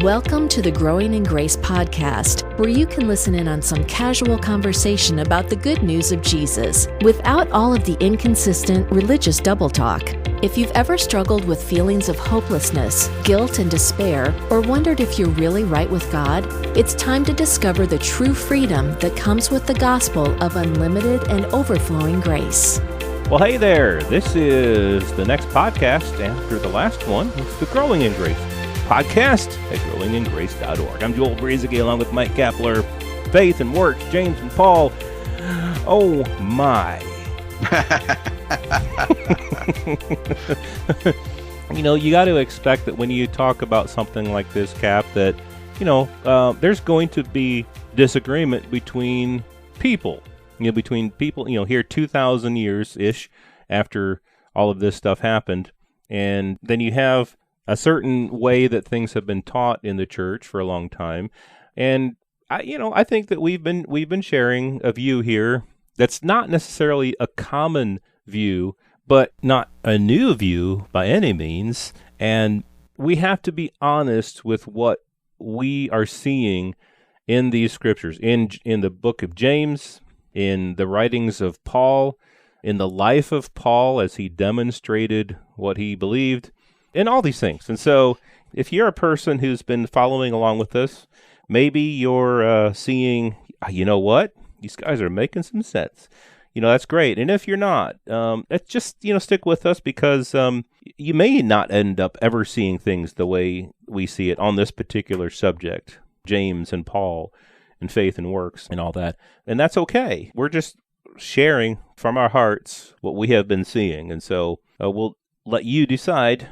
Welcome to the Growing in Grace podcast, where you can listen in on some casual conversation about the good news of Jesus without all of the inconsistent religious double talk. If you've ever struggled with feelings of hopelessness, guilt, and despair, or wondered if you're really right with God, it's time to discover the true freedom that comes with the gospel of unlimited and overflowing grace. Well, hey there. This is the next podcast after the last one. It's the Growing in Grace podcast at growingingrace.org. I'm Joel Brueseke along with Mike Kapler, Faith and Works, James and Paul. Oh, my. You got to expect that when you talk about something like this, Cap, that, there's going to be disagreement between people. Here 2,000 years-ish after all of this stuff happened. And then you have a certain way that things have been taught in the church for a long time. And, I think that we've been sharing a view here that's not necessarily a common view, but not a new view by any means. And we have to be honest with what we are seeing in these scriptures, in the book of James, in the writings of Paul, in the life of Paul as he demonstrated what he believed, and all these things. And so if you're a person who's been following along with us, maybe you're seeing, what? These guys are making some sense. That's great. And if you're not, just, stick with us because you may not end up ever seeing things the way we see it on this particular subject, James and Paul and faith and works and all that. And that's okay. We're just sharing from our hearts what we have been seeing. And so we'll let you decide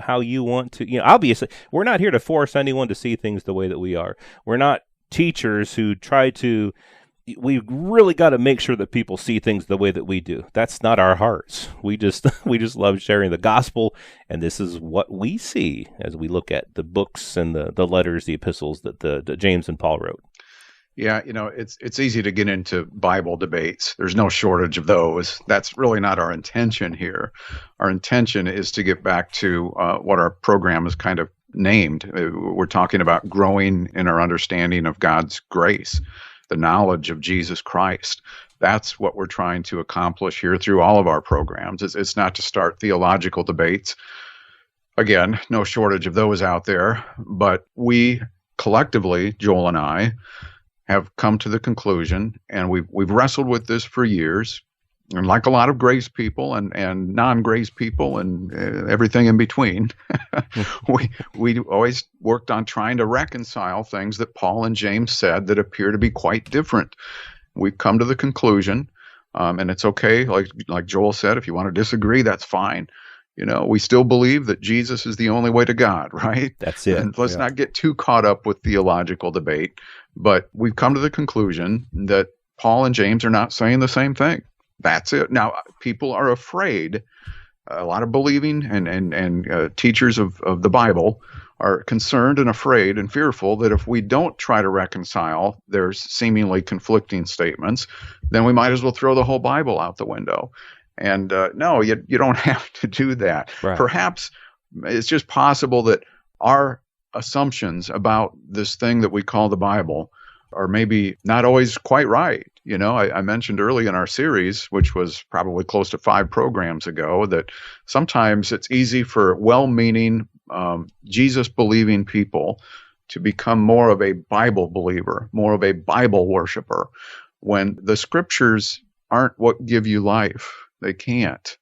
how you want to, obviously, we're not here to force anyone to see things the way that we are. We're not teachers who try to, we really got to make sure that people see things the way that we do. That's not our hearts. We just love sharing the gospel, and this is what we see as we look at the books and the letters, the epistles that the James and Paul wrote. Yeah, it's easy to get into Bible debates. There's no shortage of those. That's really not our intention here. Our intention is to get back to what our program is kind of named. We're talking about growing in our understanding of God's grace, the knowledge of Jesus Christ. That's what we're trying to accomplish here through all of our programs. It's not to start theological debates. Again, no shortage of those out there. But we collectively, Joel and I, have come to the conclusion, and we've wrestled with this for years, and like a lot of grace people and non-grace people and everything in between, we always worked on trying to reconcile things that Paul and James said that appear to be quite different. We've come to the conclusion, and it's okay, like Joel said, if you want to disagree, that's fine. We still believe that Jesus is the only way to God, right? That's it. And let's not get too caught up with theological debate. But we've come to the conclusion that Paul and James are not saying the same thing. That's it. Now, people are afraid. A lot of believing and teachers of the Bible are concerned and afraid and fearful that if we don't try to reconcile their seemingly conflicting statements, then we might as well throw the whole Bible out the window. And no, you don't have to do that. Right. Perhaps it's just possible that our assumptions about this thing that we call the Bible are maybe not always quite right. I mentioned early in our series, which was probably close to 5 programs ago, that sometimes it's easy for well-meaning, Jesus-believing people to become more of a Bible believer, more of a Bible worshiper, when the scriptures aren't what give you life. They can't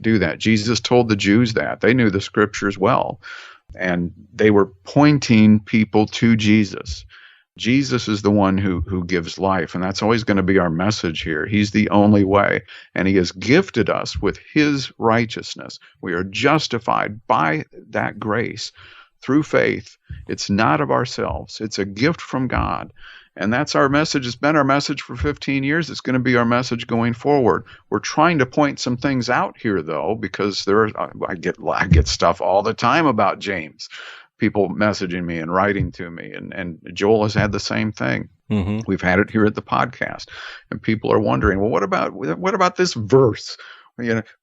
do that. Jesus told the Jews that. They knew the scriptures well. And they were pointing people to Jesus. Jesus is the one who gives life, and that's always going to be our message here. He's the only way, and he has gifted us with his righteousness. We are justified by that grace through faith. It's not of ourselves. It's a gift from God. And that's our message. It's been our message for 15 years. It's going to be our message going forward. We're trying to point some things out here, though, because I get stuff all the time about James. People messaging me and writing to me, and Joel has had the same thing. Mm-hmm. We've had it here at the podcast, and people are wondering, well, what about this verse?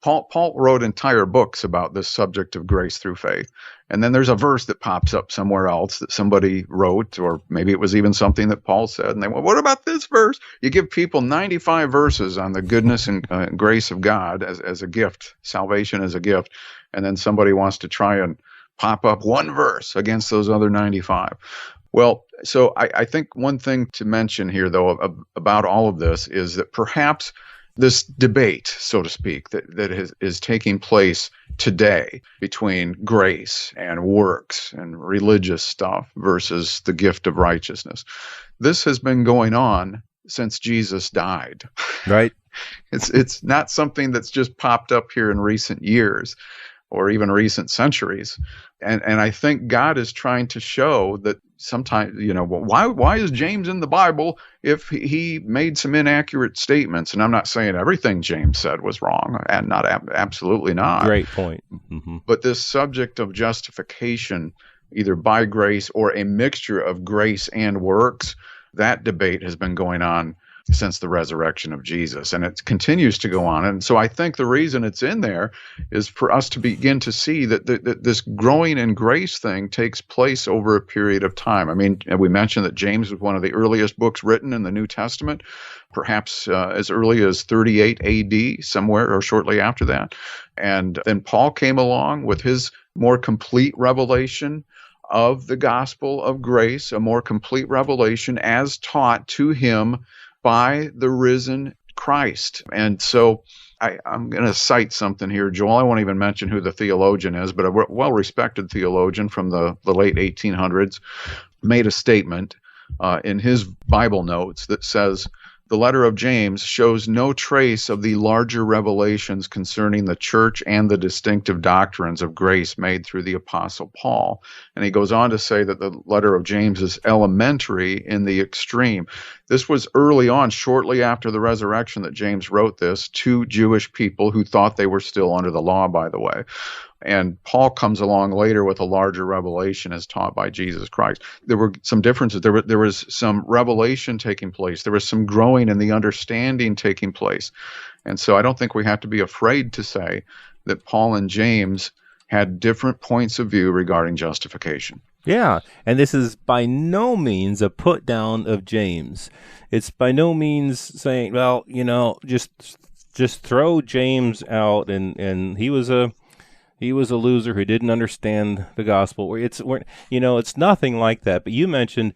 Paul wrote entire books about this subject of grace through faith. And then there's a verse that pops up somewhere else that somebody wrote, or maybe it was even something that Paul said. And they went, what about this verse? You give people 95 verses on the goodness and grace of God as a gift, salvation as a gift. And then somebody wants to try and pop up one verse against those other 95. Well, so I think one thing to mention here, though, about all of this is that perhaps this debate, so to speak, that is taking place today between grace and works and religious stuff versus the gift of righteousness, this has been going on since Jesus died. Right. It's not something that's just popped up here in recent years or even recent centuries. And I think God is trying to show that sometimes, why is James in the Bible if he made some inaccurate statements? And I'm not saying everything James said was wrong, and absolutely not. Great point. Mm-hmm. But this subject of justification, either by grace or a mixture of grace and works, that debate has been going on since the resurrection of Jesus, and it continues to go on. And so I think the reason it's in there is for us to begin to see that this growing in grace thing takes place over a period of time. I mean, we mentioned that James was one of the earliest books written in the New Testament, perhaps as early as 38 AD, somewhere or shortly after that. And then Paul came along with his more complete revelation of the gospel of grace, a more complete revelation as taught to him by the risen Christ. And so I'm going to cite something here, Joel. I won't even mention who the theologian is, but a well-respected theologian from the late 1800s made a statement in his Bible notes that says, the letter of James shows no trace of the larger revelations concerning the church and the distinctive doctrines of grace made through the Apostle Paul. And he goes on to say that the letter of James is elementary in the extreme. This was early on, shortly after the resurrection, that James wrote this to Jewish people who thought they were still under the law, by the way. And Paul comes along later with a larger revelation as taught by Jesus Christ. There were some differences. There was some revelation taking place. There was some growing in the understanding taking place. And so I don't think we have to be afraid to say that Paul and James had different points of view regarding justification. Yeah, and this is by no means a put down of James. It's by no means saying, well, just throw James out and he was a loser who didn't understand the gospel. It's nothing like that. But you mentioned,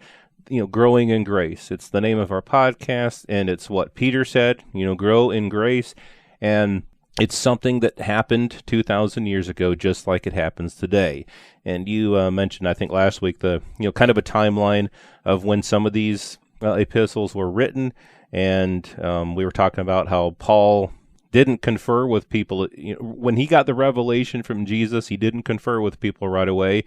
growing in grace. It's the name of our podcast, and it's what Peter said, grow in grace. And it's something that happened 2,000 years ago, just like it happens today. And you mentioned, I think last week, the kind of a timeline of when some of these epistles were written, and we were talking about how Paul didn't confer with people. When he got the revelation from Jesus, he didn't confer with people right away,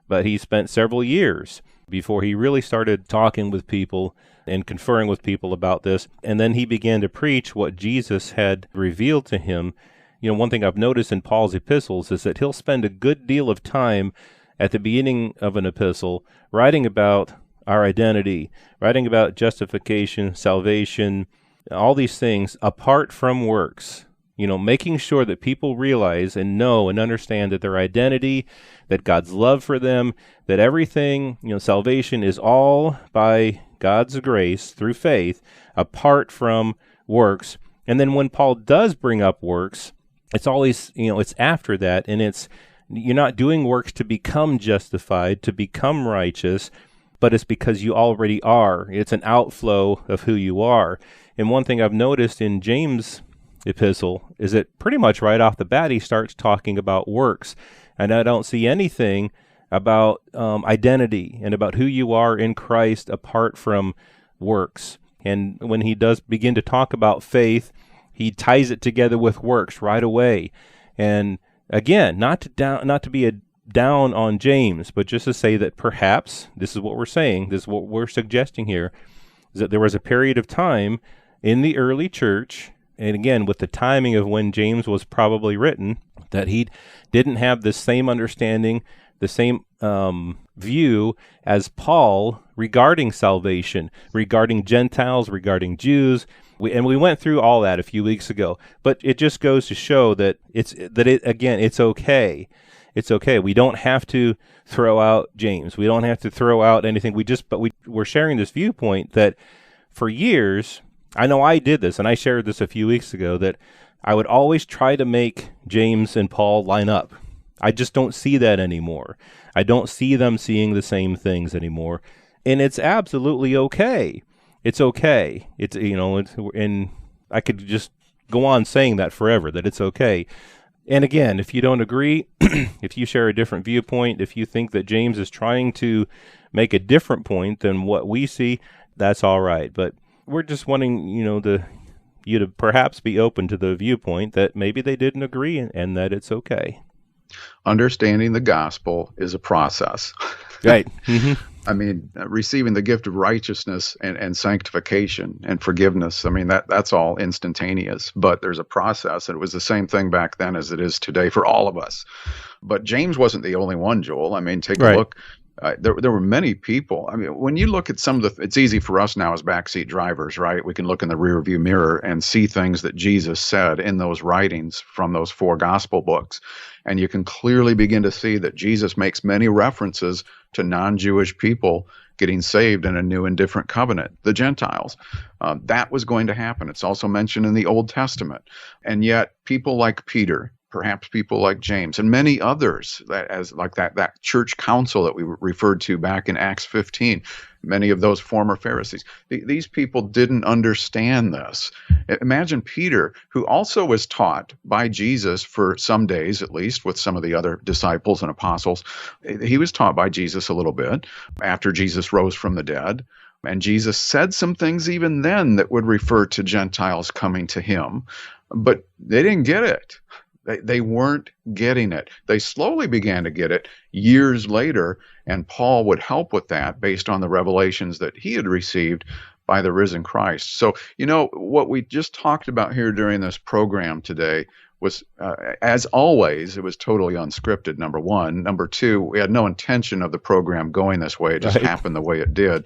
but he spent several years before he really started talking with people and conferring with people about this. And then he began to preach what Jesus had revealed to him. One thing I've noticed in Paul's epistles is that he'll spend a good deal of time at the beginning of an epistle writing about our identity, writing about justification, salvation, all these things apart from works, making sure that people realize and know and understand that their identity, that God's love for them, that everything, salvation is all by God's grace through faith apart from works. And then when Paul does bring up works, it's always, it's after that, and you're not doing works to become justified, to become righteous, but it's because you already are. It's an outflow of who you are. And one thing I've noticed in James' epistle is that pretty much right off the bat, he starts talking about works. And I don't see anything about identity and about who you are in Christ apart from works. And when he does begin to talk about faith, he ties it together with works right away. And again, not to be a down on James, but just to say that perhaps, this is what we're saying, this is what we're suggesting here, is that there was a period of time in the early church, and again, with the timing of when James was probably written, that he didn't have the same understanding, the same view as Paul regarding salvation, regarding Gentiles, regarding Jews. We went through all that a few weeks ago, but it just goes to show that it's okay. It's okay. We don't have to throw out James. We don't have to throw out anything. We're sharing this viewpoint that for years, I know I did this, and I shared this a few weeks ago, that I would always try to make James and Paul line up. I just don't see that anymore. I don't see them seeing the same things anymore. And it's absolutely okay. It's okay. And I could just go on saying that forever, that it's okay. And again, if you don't agree, if you share a different viewpoint, if you think that James is trying to make a different point than what we see, that's all right. But we're just wanting, you to perhaps be open to the viewpoint that maybe they didn't agree and that it's okay. Understanding the gospel is a process. Right. Mm-hmm. I mean, receiving the gift of righteousness and sanctification and forgiveness, I mean, that's all instantaneous, but there's a process. And it was the same thing back then as it is today for all of us. But James wasn't the only one, Joel. I mean, take a look. There were many people. I mean, when you look at it's easy for us now as backseat drivers, right? We can look in the rearview mirror and see things that Jesus said in those writings from those 4 gospel books. And you can clearly begin to see that Jesus makes many references to non-Jewish people getting saved in a new and different covenant, the Gentiles. That was going to happen. It's also mentioned in the Old Testament. And yet people like Peter, perhaps people like James, and many others, that church council that we referred to back in Acts 15, many of those former Pharisees, these people didn't understand this. Imagine Peter, who also was taught by Jesus for some days, at least, with some of the other disciples and apostles. He was taught by Jesus a little bit after Jesus rose from the dead. And Jesus said some things even then that would refer to Gentiles coming to him, but they didn't get it. They weren't getting it. They slowly began to get it years later, and Paul would help with that based on the revelations that he had received by the risen Christ. So, what we just talked about here during this program today was, as always, it was totally unscripted, number one. Number two, we had no intention of the program going this way. It just happened the way it did.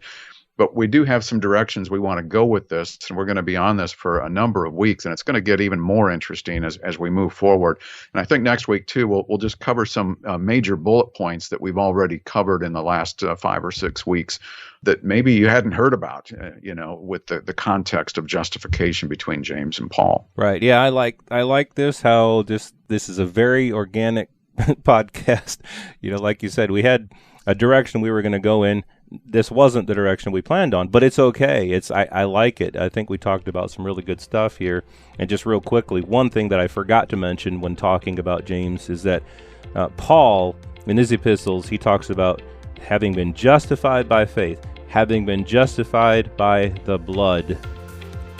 But we do have some directions we want to go with this, and we're going to be on this for a number of weeks, and it's going to get even more interesting as we move forward. And I think next week, too, we'll just cover some major bullet points that we've already covered in the last 5 or 6 weeks that maybe you hadn't heard about, with the context of justification between James and Paul. Right. Yeah, I like this, how this is a very organic podcast. Like you said, we had a direction we were going to go in. This wasn't the direction we planned on, but it's okay. I like it. I think we talked about some really good stuff here. And just real quickly, one thing that I forgot to mention when talking about James is that Paul, in his epistles, he talks about having been justified by faith, having been justified by the blood.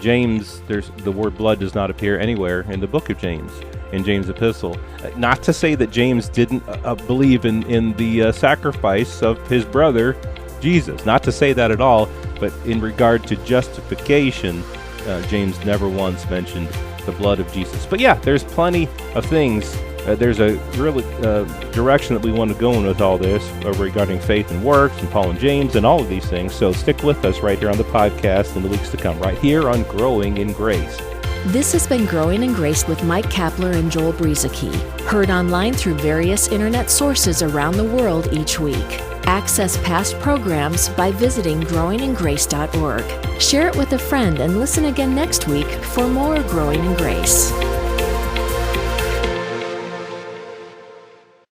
James, the word blood does not appear anywhere in the book of James, in James' epistle. Not to say that James didn't believe in the sacrifice of his brother, Jesus. Not to say that at all, but in regard to justification, James never once mentioned the blood of Jesus. But yeah, there's plenty of things. There's a really direction that we want to go in with all this regarding faith and works and Paul and James and all of these things. So stick with us right here on the podcast in the weeks to come, right here on Growing in Grace. This has been Growing in Grace with Mike Kapler and Joel Brueseke, heard online through various internet sources around the world each week. Access past programs by visiting growingingrace.org. Share it with a friend and listen again next week for more Growing in Grace.